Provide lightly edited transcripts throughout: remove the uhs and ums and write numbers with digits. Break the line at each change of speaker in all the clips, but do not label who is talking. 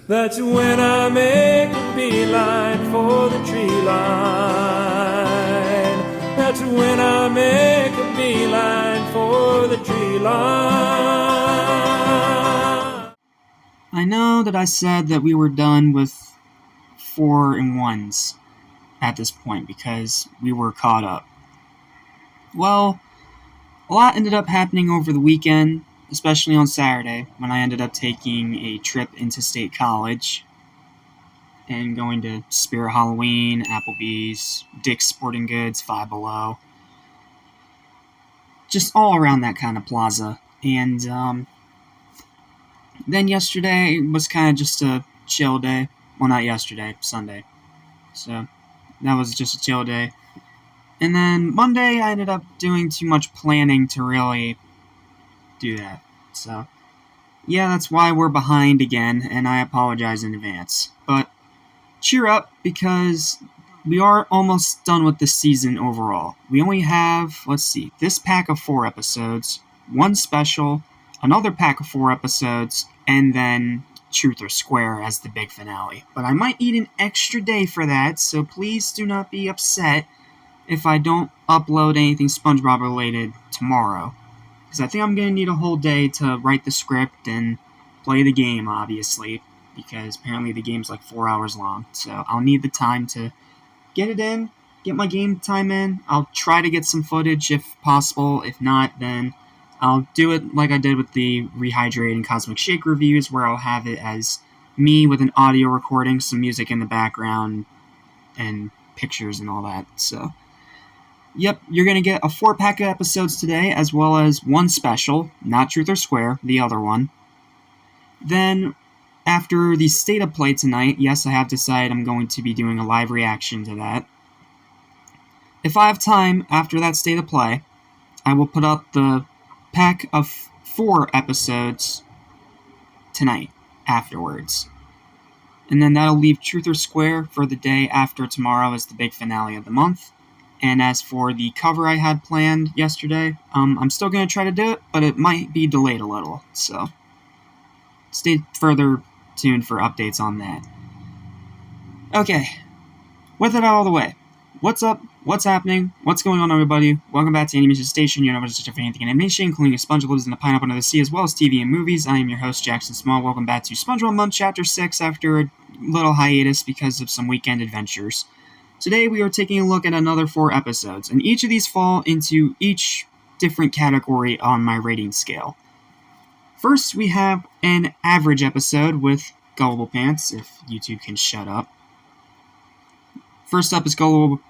That's when I make a beeline for the tree line. That's when I make a beeline for the tree line.
I know that I said that we were done with 4-in-1s at this point because we were caught up. Well, a lot ended up happening over the weekend, especially on Saturday, when I ended up taking a trip into State College and going to Spirit Halloween, Applebee's, Dick's Sporting Goods, Five Below. Just all around that kind of plaza. And then yesterday was kind of just a chill day. Well, not yesterday, Sunday. So that was just a chill day. And then Monday, I ended up doing too much planning to really do that. So, yeah, that's why we're behind again, and I apologize in advance. But cheer up, because we are almost done with this season overall. We only have, this pack of 4 episodes, one special, another pack of 4 episodes, and then Truth or Square as the big finale. But I might need an extra day for that, so please do not be upset if I don't upload anything SpongeBob related tomorrow. Because I think I'm going to need a whole day to write the script and play the game, obviously. Because apparently the game's like 4 hours long. So I'll need the time to get it in, get my game time in. I'll try to get some footage if possible. If not, then I'll do it like I did with the Rehydrating Cosmic Shake reviews, where I'll have it as me with an audio recording, some music in the background, and pictures and all that. So, yep, you're going to get a 4-pack of episodes today, as well as one special, not Truth or Square, the other one. Then, after the State of Play tonight, yes, I have decided I'm going to be doing a live reaction to that. If I have time after that State of Play, I will put up the pack of 4 episodes tonight, afterwards. And then that'll leave Truth or Square for the day after tomorrow as the big finale of the month. And as for the cover I had planned yesterday, I'm still going to try to do it, but it might be delayed a little, so stay further tuned for updates on that. Okay, with it out of the way, what's up, what's happening, what's going on, everybody? Welcome back to Animation Station, your number is for anything in animation, including a sponge that lives in the pineapple under the sea, as well as TV and movies. I am your host, Jackson Small. Welcome back to SpongeBob Month Chapter 6 after a little hiatus because of some weekend adventures. Today we are taking a look at another 4 episodes, and each of these fall into each different category on my rating scale. First, we have an average episode with Gullible Pants, if YouTube can shut up. First up is Gullible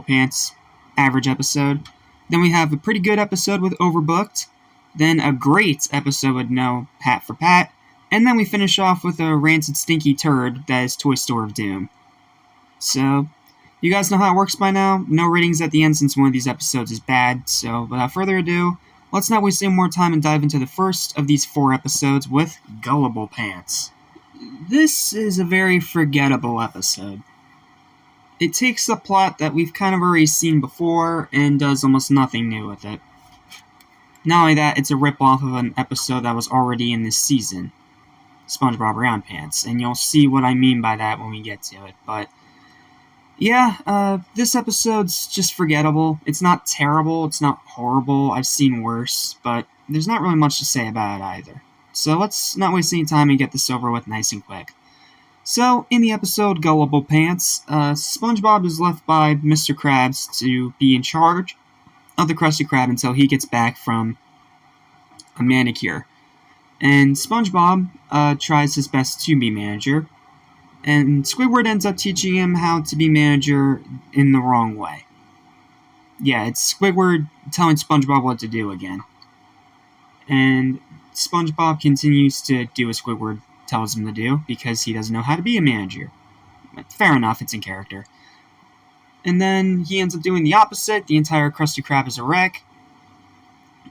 Pants, average episode. Then we have a pretty good episode with Overbooked. Then a great episode with No Pat for Pat. And then we finish off with a rancid stinky turd that is Toy Store of Doom. So, you guys know how it works by now. No ratings at the end since one of these episodes is bad. So, without further ado, let's not waste any more time and dive into the first of these 4 episodes with Gullible Pants. This is a very forgettable episode. It takes a plot that we've kind of already seen before and does almost nothing new with it. Not only that, it's a rip-off of an episode that was already in this season, SpongeBob Round Pants, and you'll see what I mean by that when we get to it. But yeah, this episode's just forgettable. It's not terrible, it's not horrible, I've seen worse, but there's not really much to say about it either. So let's not waste any time and get this over with nice and quick. So, in the episode Gullible Pants, SpongeBob is left by Mr. Krabs to be in charge of the Krusty Krab until he gets back from a manicure. And SpongeBob tries his best to be manager, and Squidward ends up teaching him how to be manager in the wrong way. Yeah, it's Squidward telling SpongeBob what to do again. And SpongeBob continues to do what Squidward tells him to do because he doesn't know how to be a manager. Fair enough, it's in character. And then he ends up doing the opposite. The entire Krusty Krab is a wreck.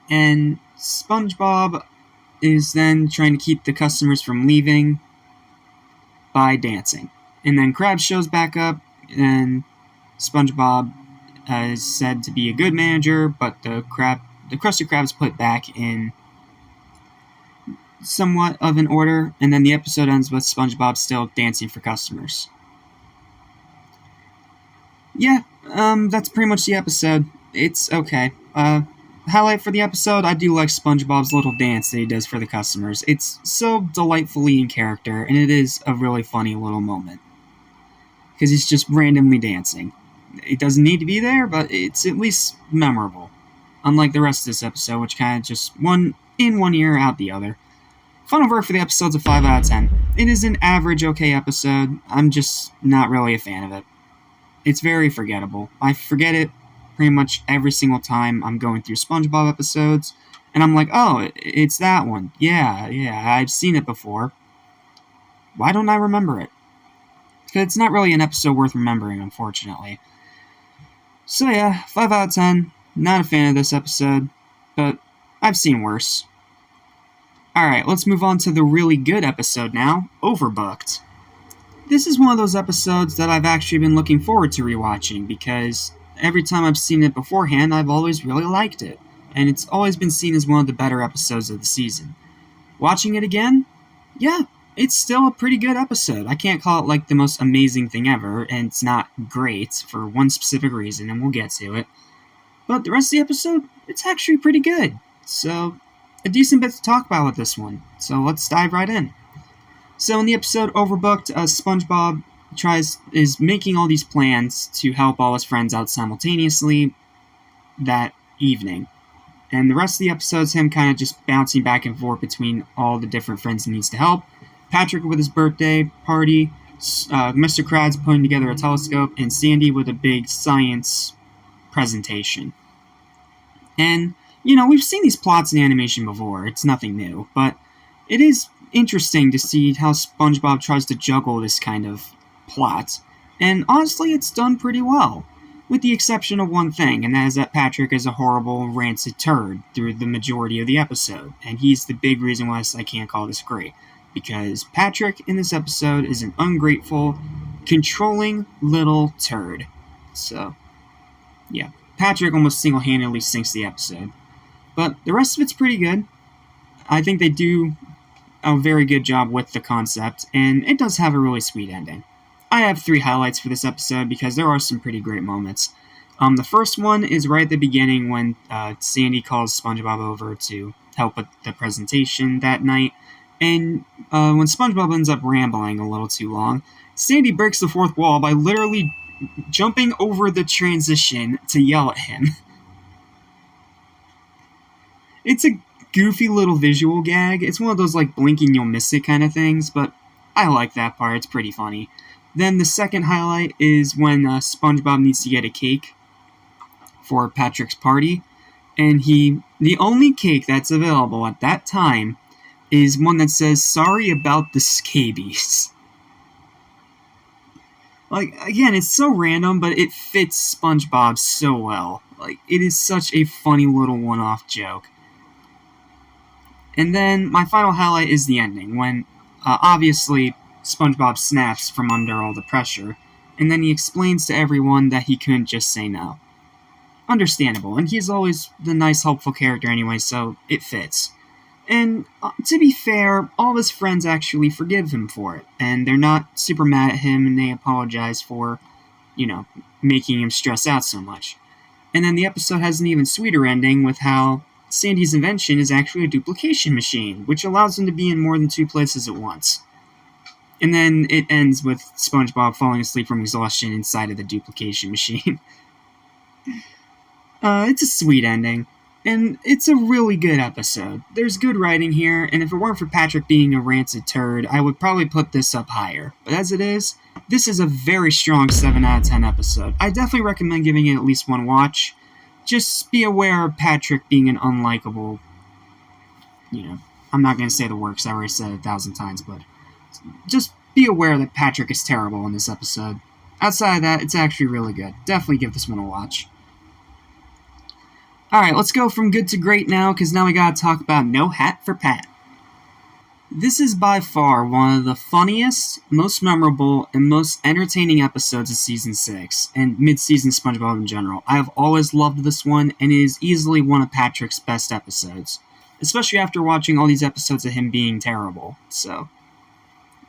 And SpongeBob is then trying to keep the customers from leaving by dancing. And then Krabs shows back up, and SpongeBob is said to be a good manager, but the the Krusty Krab is put back in somewhat of an order, and then the episode ends with SpongeBob still dancing for customers. Yeah, that's pretty much the episode. It's okay. Highlight for the episode, I do like SpongeBob's little dance that he does for the customers. It's so delightfully in character, and it is a really funny little moment. Because he's just randomly dancing. It doesn't need to be there, but it's at least memorable. Unlike the rest of this episode, which kind of just one ear, out the other. Final verdict for the episode's a 5 out of 10. It is an average okay episode. I'm just not really a fan of it. It's very forgettable. I forget it pretty much every single time I'm going through SpongeBob episodes, and I'm like, oh, it's that one. Yeah, I've seen it before. Why don't I remember it? Because it's not really an episode worth remembering, unfortunately. So yeah, 5 out of 10. Not a fan of this episode, but I've seen worse. Alright, let's move on to the really good episode now, Overbooked. This is one of those episodes that I've actually been looking forward to rewatching, because every time I've seen it beforehand, I've always really liked it, and it's always been seen as one of the better episodes of the season. Watching it again? Yeah, it's still a pretty good episode. I can't call it like the most amazing thing ever, and it's not great for one specific reason, and we'll get to it. But the rest of the episode, it's actually pretty good. So, a decent bit to talk about with this one. So let's dive right in. So in the episode Overbooked, SpongeBob is making all these plans to help all his friends out simultaneously that evening. And the rest of the episode is him kind of just bouncing back and forth between all the different friends he needs to help. Patrick with his birthday party, Mr. Krabs putting together a telescope, and Sandy with a big science presentation. And, we've seen these plots in animation before. It's nothing new, but it is interesting to see how SpongeBob tries to juggle this kind of plot. And honestly, it's done pretty well. With the exception of one thing, and that is that Patrick is a horrible, rancid turd through the majority of the episode. And he's the big reason why I can't call this great. Because Patrick in this episode is an ungrateful, controlling little turd. So, yeah. Patrick almost single-handedly sinks the episode. But the rest of it's pretty good. I think they do a very good job with the concept, and it does have a really sweet ending. I have 3 highlights for this episode because there are some pretty great moments. The first one is right at the beginning when Sandy calls SpongeBob over to help with the presentation that night, and when SpongeBob ends up rambling a little too long, Sandy breaks the fourth wall by literally jumping over the transition to yell at him. It's a goofy little visual gag. It's one of those like blinking you'll miss it kind of things, but I like that part. It's pretty funny. Then the second highlight is when SpongeBob needs to get a cake for Patrick's party, and the only cake that's available at that time is one that says, "Sorry about the scabies." Like, again, it's so random, but it fits SpongeBob so well. Like, it is such a funny little one-off joke. And then my final highlight is the ending, when obviously SpongeBob snaps from under all the pressure, and then he explains to everyone that he couldn't just say no. Understandable, and he's always the nice, helpful character anyway, so it fits. And to be fair, all of his friends actually forgive him for it, and they're not super mad at him, and they apologize for, making him stress out so much. And then the episode has an even sweeter ending with how Sandy's invention is actually a duplication machine, which allows him to be in more than 2 places at once. And then it ends with SpongeBob falling asleep from exhaustion inside of the duplication machine. It's a sweet ending, and it's a really good episode. There's good writing here, and if it weren't for Patrick being a rancid turd, I would probably put this up higher. But as it is, this is a very strong 7 out of 10 episode. I definitely recommend giving it at least one watch. Just be aware of Patrick being an unlikable, I'm not going to say the word because I already said it 1,000 times, but just be aware that Patrick is terrible in this episode. Outside of that, it's actually really good. Definitely give this one a watch. Alright, let's go from good to great now, because now we gotta talk about No Hat for Pat. This is by far one of the funniest, most memorable, and most entertaining episodes of Season 6, and mid-season SpongeBob in general. I have always loved this one, and it is easily one of Patrick's best episodes. Especially after watching all these episodes of him being terrible. So,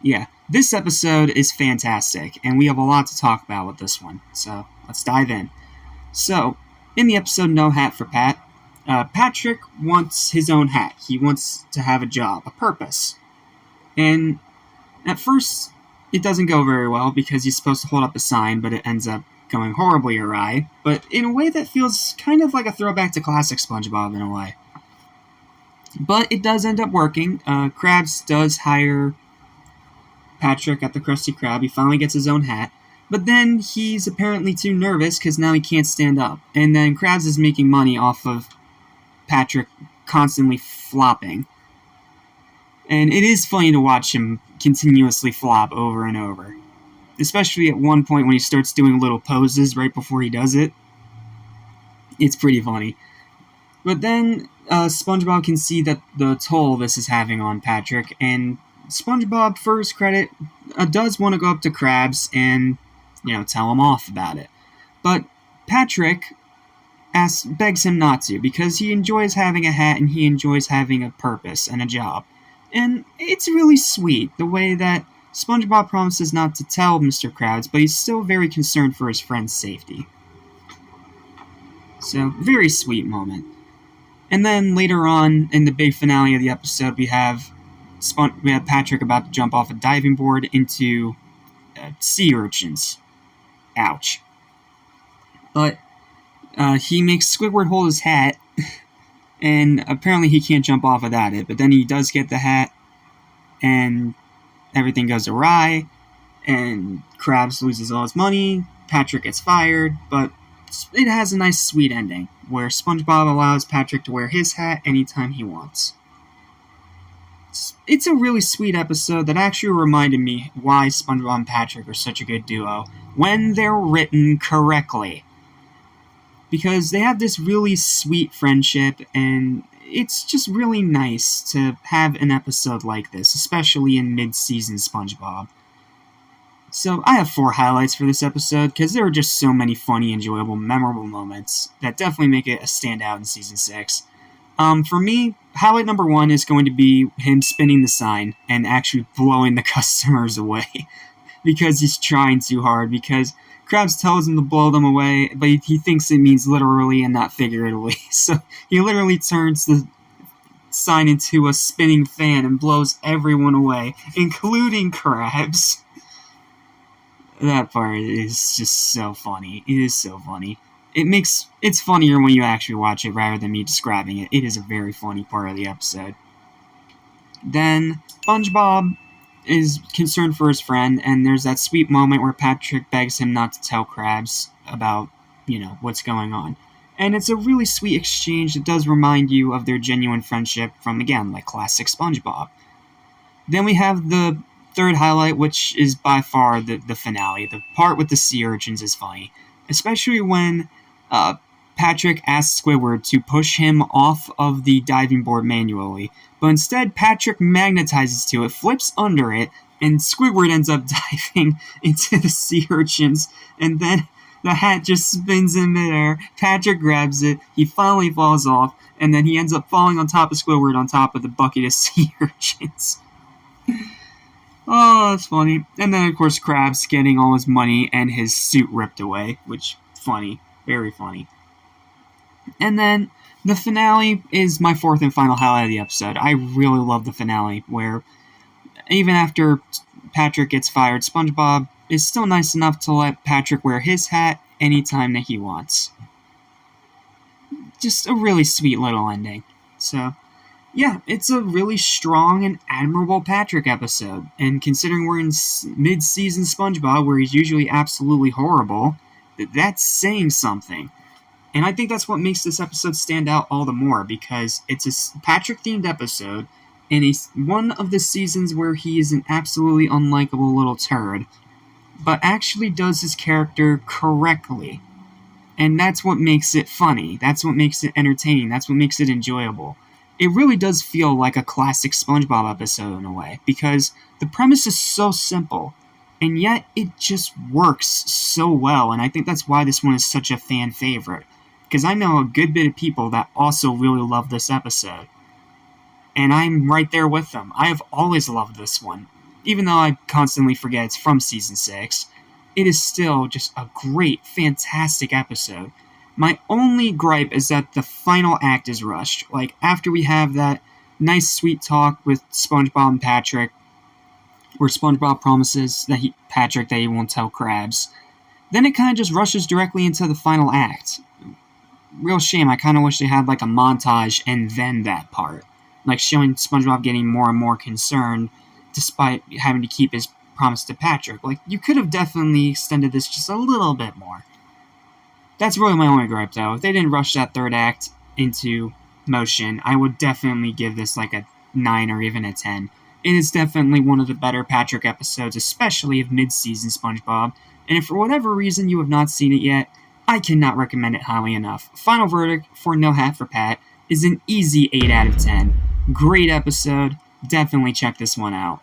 yeah. This episode is fantastic, and we have a lot to talk about with this one. So, let's dive in. So, in the episode No Hat for Pat, Patrick wants his own hat. He wants to have a job, a purpose. And at first, it doesn't go very well because he's supposed to hold up a sign, but it ends up going horribly awry. But in a way that feels kind of like a throwback to classic SpongeBob in a way. But it does end up working. Krabs does hire Patrick at the Krusty Krab. He finally gets his own hat. But then he's apparently too nervous because now he can't stand up. And then Krabs is making money off of Patrick constantly flopping. And it is funny to watch him continuously flop over and over. Especially at one point when he starts doing little poses right before he does it. It's pretty funny. But then SpongeBob can see that the toll this is having on Patrick, and SpongeBob, for his credit, does want to go up to Krabs and, tell him off about it. But Patrick begs him not to, because he enjoys having a hat and he enjoys having a purpose and a job. And it's really sweet, the way that SpongeBob promises not to tell Mr. Krabs, but he's still very concerned for his friend's safety. So, very sweet moment. And then later on, in the big finale of the episode, we have Patrick about to jump off a diving board into sea urchins. Ouch. But he makes Squidward hold his hat, and apparently he can't jump off without it. But then he does get the hat, and everything goes awry, and Krabs loses all his money, Patrick gets fired, but it has a nice sweet ending, where SpongeBob allows Patrick to wear his hat anytime he wants. It's a really sweet episode that actually reminded me why SpongeBob and Patrick are such a good duo, when they're written correctly. Because they have this really sweet friendship, and it's just really nice to have an episode like this, especially in mid-season SpongeBob. So, I have 4 highlights for this episode, because there are just so many funny, enjoyable, memorable moments that definitely make it a standout in Season 6. For me, highlight number 1 is going to be him spinning the sign and actually blowing the customers away. Because he's trying too hard, because Krabs tells him to blow them away, but he thinks it means literally and not figuratively. So, he literally turns the sign into a spinning fan and blows everyone away, including Krabs. That part is just so funny. It is so funny. It's funnier when you actually watch it rather than me describing it. It is a very funny part of the episode. Then, SpongeBob is concerned for his friend, and there's that sweet moment where Patrick begs him not to tell Krabs about, what's going on. And it's a really sweet exchange that does remind you of their genuine friendship from, again, like classic SpongeBob. Then we have the third highlight, which is by far the finale. The part with the sea urchins is funny, especially when Patrick asks Squidward to push him off of the diving board manually, but instead Patrick magnetizes to it, flips under it, and Squidward ends up diving into the sea urchins, and then the hat just spins in midair. Patrick grabs it, he finally falls off, and then he ends up falling on top of Squidward on top of the bucket of sea urchins. Oh, that's funny. And then, of course, Krabs getting all his money and his suit ripped away, which, funny. Very funny. And then, the finale is my 4th and final highlight of the episode. I really love the finale, where even after Patrick gets fired, SpongeBob is still nice enough to let Patrick wear his hat anytime that he wants. Just a really sweet little ending. So, yeah, it's a really strong and admirable Patrick episode. And considering we're in mid-season SpongeBob, where he's usually absolutely horrible, that's saying something. And I think that's what makes this episode stand out all the more, because it's a Patrick-themed episode, and it's one of the seasons where he is an absolutely unlikable little turd, but actually does his character correctly. And that's what makes it funny. That's what makes it entertaining. That's what makes it enjoyable. it really does feel like a classic SpongeBob episode in a way, because the premise is so simple, and yet it just works so well, and I think that's why this one is such a fan favorite, because I know a good bit of people that also really love this episode, and I'm right there with them. I have always loved this one. Even though I constantly forget it's from Season 6, it is still just a great, fantastic episode. My only gripe is that the final act is rushed. Like, after we have that nice, sweet talk with SpongeBob and Patrick, where SpongeBob promises Patrick that he won't tell Krabs, then it kind of just rushes directly into the final act. Real shame, I kind of wish they had like a montage and then that part. Like showing SpongeBob getting more and more concerned despite having to keep his promise to Patrick. Like, you could have definitely extended this just a little bit more. That's really my only gripe, though. If they didn't rush that third act into motion, I would definitely give this like a 9 or even a 10. It is definitely one of the better Patrick episodes, especially of mid-season SpongeBob, and if for whatever reason you have not seen it yet, I cannot recommend it highly enough. Final verdict for No Hat for Pat is an easy 8 out of 10. Great episode. Definitely check this one out.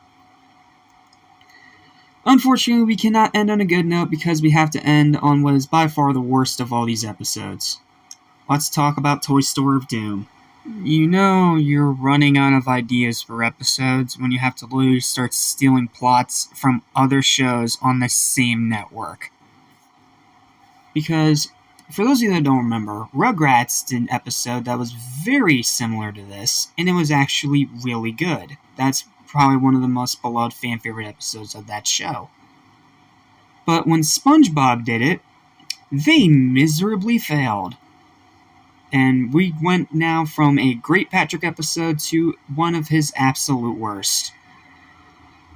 Unfortunately, we cannot end on a good note because we have to end on what is by far the worst of all these episodes. Let's talk about Toy Story of Doom. You know you're running out of ideas for episodes when you have to literally start stealing plots from other shows on the same network. Because, for those of you that don't remember, Rugrats did an episode that was very similar to this, and it was actually really good. That's probably one of the most beloved fan favorite episodes of that show. But when SpongeBob did it, they miserably failed. And we went now from a great Patrick episode to one of his absolute worst.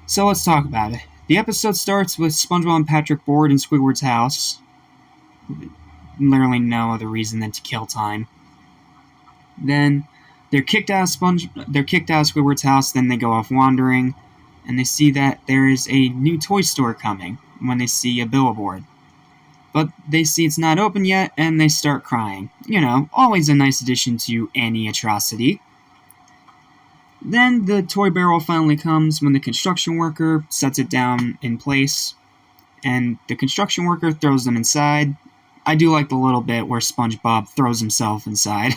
So let's talk about it. The episode starts with SpongeBob and Patrick bored in Squidward's house. Literally no other reason than to kill time. Then they're kicked out of Squidward's house, then they go off wandering, and they see that there is a new toy store coming when they see a billboard. But they see it's not open yet, and they start crying. You know, always a nice addition to any atrocity. Then the toy barrel finally comes when the construction worker sets it down in place, and the construction worker throws them inside. I do like the little bit where SpongeBob throws himself inside.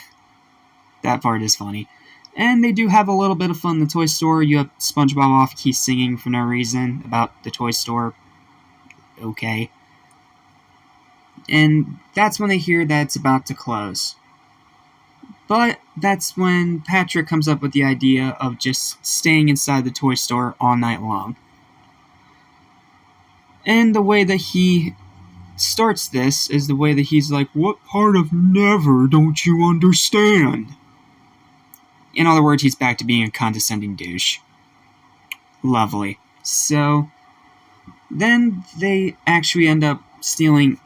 That part is funny. And they do have a little bit of fun in the toy store. You have SpongeBob off-key singing for no reason about the toy store. Okay. And that's when they hear that it's about to close. But that's when Patrick comes up with the idea of just staying inside the toy store all night long. And the way that he starts this is the way that he's like, "What part of never don't you understand?" In other words, he's back to being a condescending douche. Lovely. So, then they actually end up staying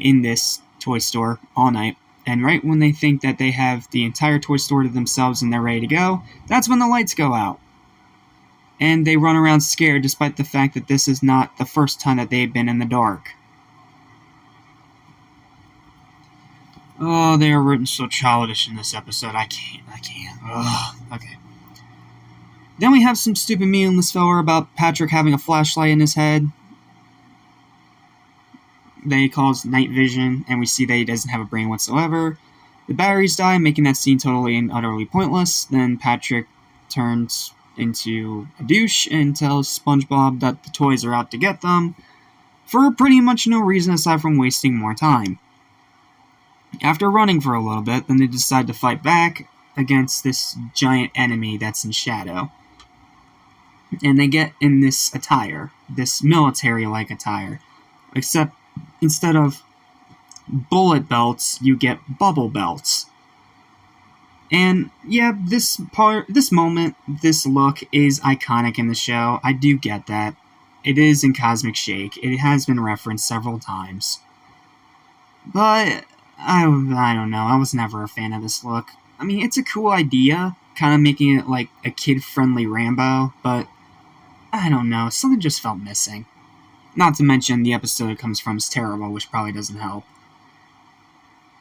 in this toy store all night, and right when they think that they have the entire toy store to themselves and they're ready to go, that's when the lights go out. And they run around scared despite the fact that this is not the first time that they've been in the dark. Oh, they are written so childish in this episode. I can't. Ugh. Okay. Then we have some stupid meaningless filler about Patrick having a flashlight in his head. They calls night vision, and we see that he doesn't have a brain whatsoever. The batteries die, making that scene totally and utterly pointless. Then Patrick turns into a douche and tells SpongeBob that the toys are out to get them, for pretty much no reason aside from wasting more time. After running for a little bit, then they decide to fight back against this giant enemy that's in shadow. And they get in this attire, this military-like attire. Except, instead of bullet belts, you get bubble belts. And, yeah, this moment, this look is iconic in the show. I do get that. It is in Cosmic Shake. It has been referenced several times. But I don't know. I was never a fan of this look. I mean, it's a cool idea, kind of making it like a kid-friendly Rambo, but I don't know. Something just felt missing. Not to mention the episode it comes from is terrible, which probably doesn't help.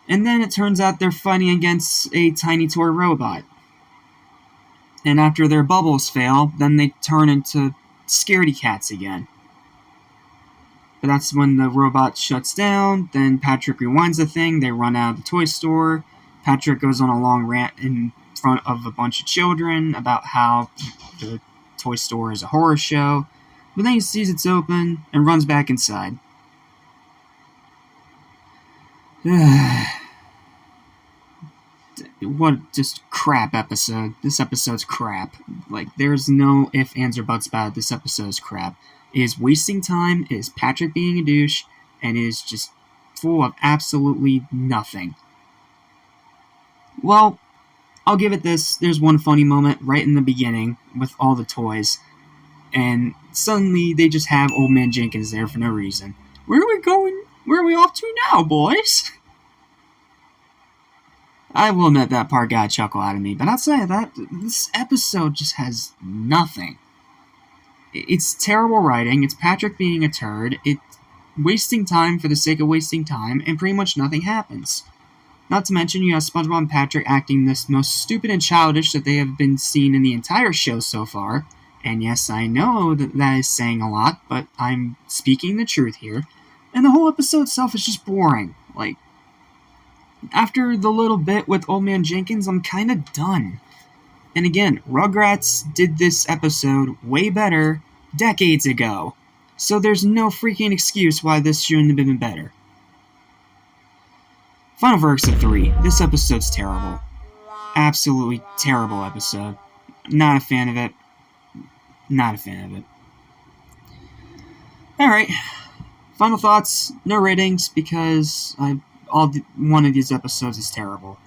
And then it turns out they're fighting against a tiny toy robot. And after their bubbles fail, then they turn into scaredy cats again. But that's when the robot shuts down, then Patrick rewinds the thing, they run out of the toy store. Patrick goes on a long rant in front of a bunch of children about how the toy store is a horror show. But then he sees it's open and runs back inside. What just crap episode. This episode's crap. Like, there's no ifs, ands, or buts about it. This episode's crap. It is wasting time, it is Patrick being a douche, and it is just full of absolutely nothing. Well, I'll give it this. There's one funny moment right in the beginning with all the toys, and suddenly they just have Old Man Jenkins there for no reason. Where are we going? Where are we off to now, boys? I will admit that part got a chuckle out of me, but I'll say that this episode just has nothing. It's terrible writing, it's Patrick being a turd, it's wasting time for the sake of wasting time, and pretty much nothing happens. Not to mention, you have SpongeBob and Patrick acting the most stupid and childish that they have been seen in the entire show so far. And yes, I know that is saying a lot, but I'm speaking the truth here. And the whole episode itself is just boring. Like, after the little bit with Old Man Jenkins, I'm kinda done. And again, Rugrats did this episode way better decades ago. So there's no freaking excuse why this shouldn't have been better. Final verdict of 3. This episode's terrible. Absolutely terrible episode. Not a fan of it. Not a fan of it. Alright. Final thoughts. No ratings because one of these episodes is terrible.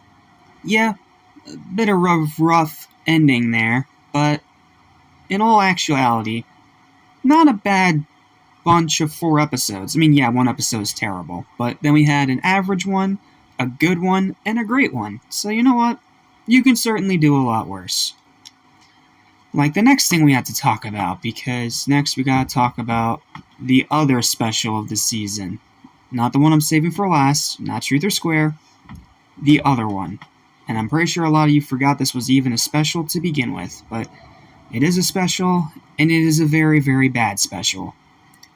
Yeah, a bit of rough ending there, but in all actuality, not a bad bunch of 4 episodes. I mean, yeah, one episode is terrible, but then we had an average one, a good one, and a great one. So you know what? You can certainly do a lot worse. Like the next thing we have to talk about, because next we gotta talk about the other special of the season. Not the one I'm saving for last, not Truth or Square, the other one. And I'm pretty sure a lot of you forgot this was even a special to begin with, but it is a special, and it is a very, very bad special.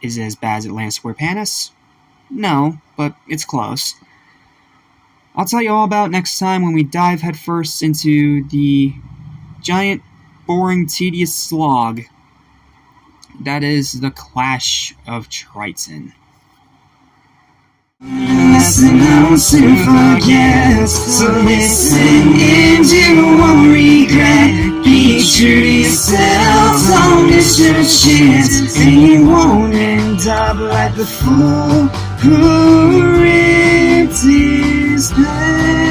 Is it as bad as Atlantis Square Panis? No, but it's close. I'll tell you all about next time when we dive headfirst into the giant, boring, tedious slog that is the Clash of Triton.
Lesson I'll soon forget. So listen and you won't regret. Be true to yourself, don't miss your chance, and you won't end up like the fool who ripped his pants.